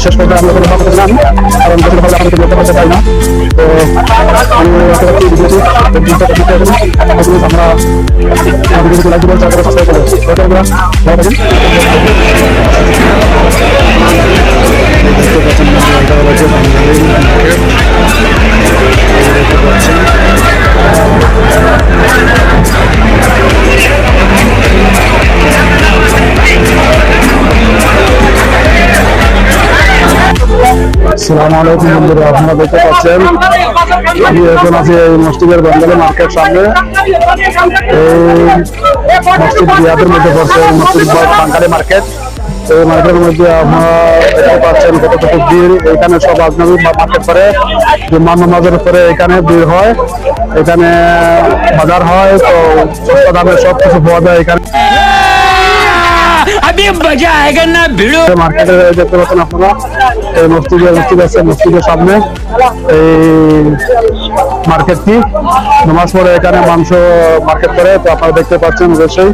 শেষ পর্যন্ত আমরা কোনো কথা জানি কারণ বেশিরভাগ আমাদেরকে বলতে পারতে পারি না। তো আমি আমরা ভিডিওটি লাইক দিবেন, চ্যানেলটা সাবস্ক্রাইব করবেন। ওকে বন্ধুরা, ভালো থাকেন। আসসালামু আলাইকুম বন্ধুরা, আপনারা দেখতে পাচ্ছেন আমি এখন আছি এই মসজিদের বেঙ্গলি মার্কেট সামনে। এই মসজিদ রিয়াদের মধ্যে পড়ছে এই মসজিদ বাঙালি মার্কেট। এই মার্কেটের মধ্যে আপনারা দেখতে পাচ্ছেন কতটুকু ভিড়। এখানে সব আজনবী মার্কেট করে জুম্মার নামাজের পরে এখানে ভিড় হয়, এখানে বাজার হয়, তো সস্তা দামে সব কিছু পাওয়া যায় এখানে। মার্কেটে দেখতে পাচ্ছেন আপনারা এই মসজিদ আছে, মসজিদের সামনে এই মার্কেটটি নামাজ পড়ে এখানে মাংস মার্কেট করে। তো আপনারা দেখতে পাচ্ছেন অবশ্যই,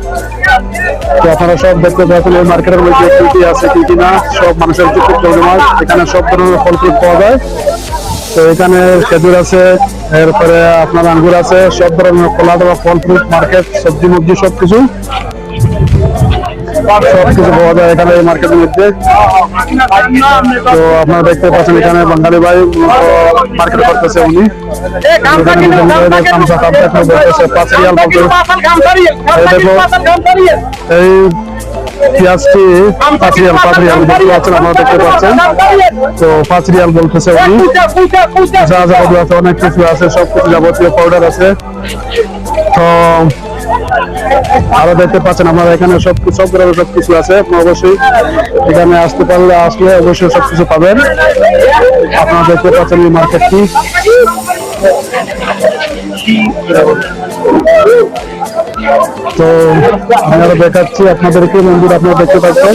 তো আপনারা সব দেখতে পাচ্ছেন এই মার্কেটের মধ্যে কি কি আছে কি কি না, সব মানুষের মাছ এখানে সব ধরনের ফল ফ্রুট পাওয়া যায়। তো এখানে খেজুর আছে, এরপরে আপনার আঙ্গুর আছে, সব ধরনের খোলা দেওয়া ফল ফ্রুট মার্কেট, সবজি মুরগি সবকিছু পাওয়া যায় এখানে এই মার্কেটের মধ্যে। তো আপনারা দেখতে পাচ্ছেন এখানে বাঙালি ভাই মার্কেট করতেছে, উনি এই পেঁয়াজটি 5 রিয়াল দেখতে পাচ্ছেন, আপনারা দেখতে পাচ্ছেন। তো 5 রিয়াল বলতেছে উনি। যা যাবতীয় আছে অনেক কিছু আছে, সবকিছু যাবতীয় পাউডার আছে। তো আরো দেখতে পাচ্ছেন আপনারা এখানে সব ধরনের সবকিছু আছে। আপনারা অবশ্যই এখানে আসতে পারলে আসলে অবশ্যই সবকিছু পাবেন। আপনারা দেখতে পাচ্ছেন এই মার্কেটটি। তো আমি আরো দেখাচ্ছি আপনাদেরকে বন্ধুরা, আপনারা দেখতে পাচ্ছেন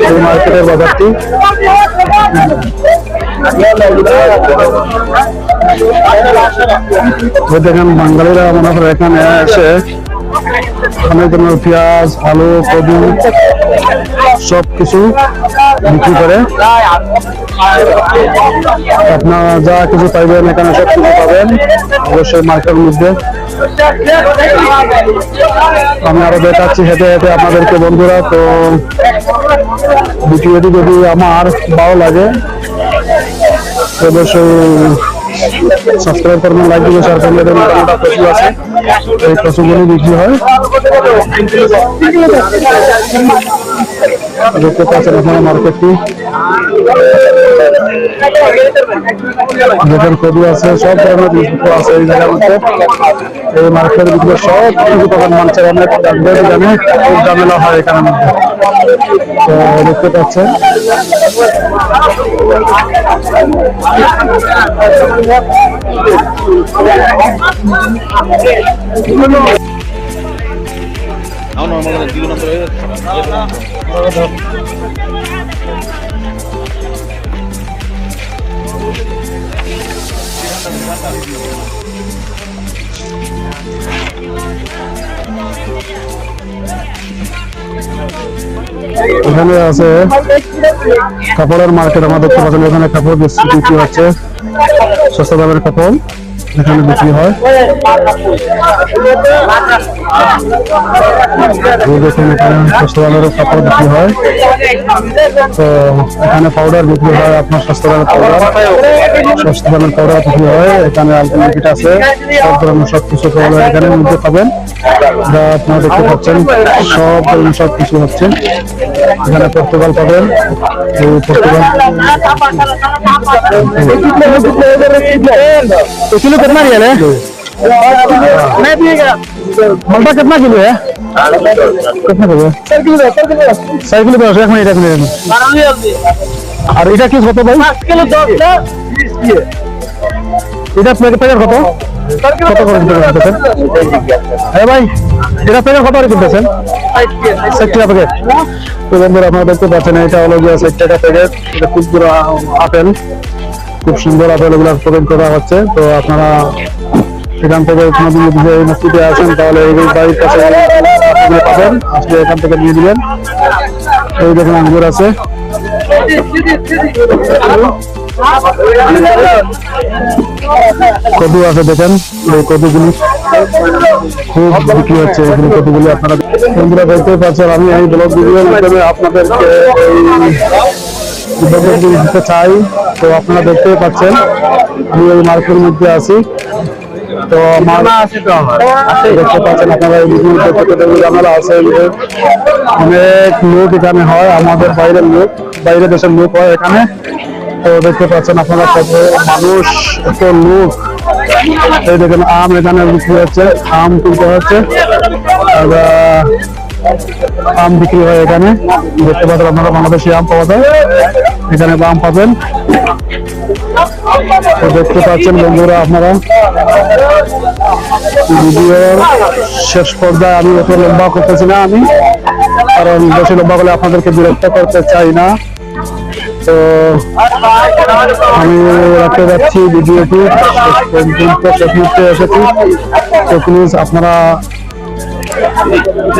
এই মার্কেটের বাজারটি। দেখেন বাঙালিরা মনে করে এখানে এসে অনেক ধরনের পেঁয়াজ, আলু, কদু সবকিছু বিক্রি করে। আপনারা যা কিছু পাইবেন এখানে সবকিছু পাবেন অবশ্যই মার্কেটের মধ্যে। আমি আরো দেখাচ্ছি হেঁটে হেঁটে আপনাদেরকে বন্ধুরা। তো ভিডিওটি যদি আমার ভালো লাগে অবশ্যই সাবস্ক্রাইব করবেন, লাইক দিবেন, শেয়ার করবেন। মোটামুটি কচু আছে, এই কচুগুলি বিক্রি হয়। দেখতে পাচ্ছেন আপনারা মার্কেটটি, যেখানে কদু আছে, সব ধরনের জিনিস আছে এই জায়গার মধ্যে। এই মার্কেটের ভিতরে সব কিছু পাবেন, মানুষের অনেক জানে খুব ঝামেলা হয় এখানের মধ্যে। তো দেখতে পাচ্ছেন এখানে আছে কাপড়ের মার্কেট। আমরা দেখতে পাচ্ছেন এখানে কাপড় বিক্রি হচ্ছে, সস্তা দামের কাপড় এখানে বিক্রি হয়। দেখুন এখানে সস্তা দামের কাপড় বিক্রি হয়। তো এখানে পাউডার বিক্রি হয়, আপনার সস্তা দামের পাউডার বিক্রি হয়। এখানে আলটিমেট আছে, সব ধরনের সবকিছু পাউডার এখানে মধ্যে পাবেন, যা আপনারা দেখতে পাচ্ছেন। সব কিছু হচ্ছে এখানে। পর্তুগাল পাবেন, পর্তুগাল किलो कितना रियल है? मलबा कितना किलो है? कितना किलो? 100 किलो 1 मिनट और এটা কি কত ভাই? 5 কিলো 10 না 20 দিয়ে। এটা প্যাকেট কত? কত করে কিনতেছেন? হ্যাঁ ভাই, এটা প্যাকেট কত করে কিনতেছেন? 60 টাকা প্যাকেট। তো বন্ধুরা আপনারা দেখতে পাচ্ছেন এটা হলো গিয়ে 60 টাকা প্যাকেট। এটা খুব বড় আপেল, খুব সুন্দর আপেল এগুলো প্রদান করা হচ্ছে। তো আপনারা এখান থেকে কোনোদিন যদি এই মসজিদে আসেন তাহলে এই বাড়ির কাছে পাবেন, আসলে এখান থেকে নিয়ে দিবেন। এই দেখুন আঙ্গুর আছে, কদু আছে, দেখেন এই কদুগুলি খুব বিক্রি হচ্ছে। এখানে কদুগুলি আপনারা বন্ধুরা দেখতে পাচ্ছেন। আমি এই ব্লগ ভিডিওর মাধ্যমে আপনাদেরকে এই দিতে চাই। তো আপনারা দেখতেই পাচ্ছেন আমি এই মার্কেটের মধ্যে আছি। তো আমার দেখতে পাচ্ছেন আপনারা এই ঝামেলা আছে, অনেক লোক এখানে হয়, আমাদের বাইরের লোক, বাইরের দেশের লোক হয় এখানে। তো দেখতে পাচ্ছেন আপনারা কত মানুষ, এত লোক। এই দেখেন আম এখানে বিক্রি হচ্ছে, আম তুলতে হচ্ছে, আম বিক্রি হয় এখানে। দেখতে পাচ্ছেন আপনারা বাংলাদেশি আম পাওয়া যায়, এখানে আম পাবেন। তো দেখতে পাচ্ছেন বন্ধুরা আপনারা ভিডিওর শেষ পর্যায়ে, আমি অত লম্বা করতেছি না আমি, কারণ বেশি লম্বা করলে আপনাদেরকে বিরক্ত করতে চাই না। তো আমি রাখতে যাচ্ছি ভিডিওটি, শেষ মুহূর্তে এসেছি। তো প্লিজ আপনারা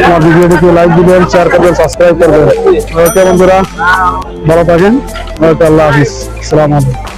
আমার ভিডিওটিকে লাইক দিবেন, শেয়ার করবেন, সাবস্ক্রাইব করবেন। ওকে বন্ধুরা, ভালো থাকেন। ওকে, আল্লাহ হাফিজ, আসসালামু আলাইকুম।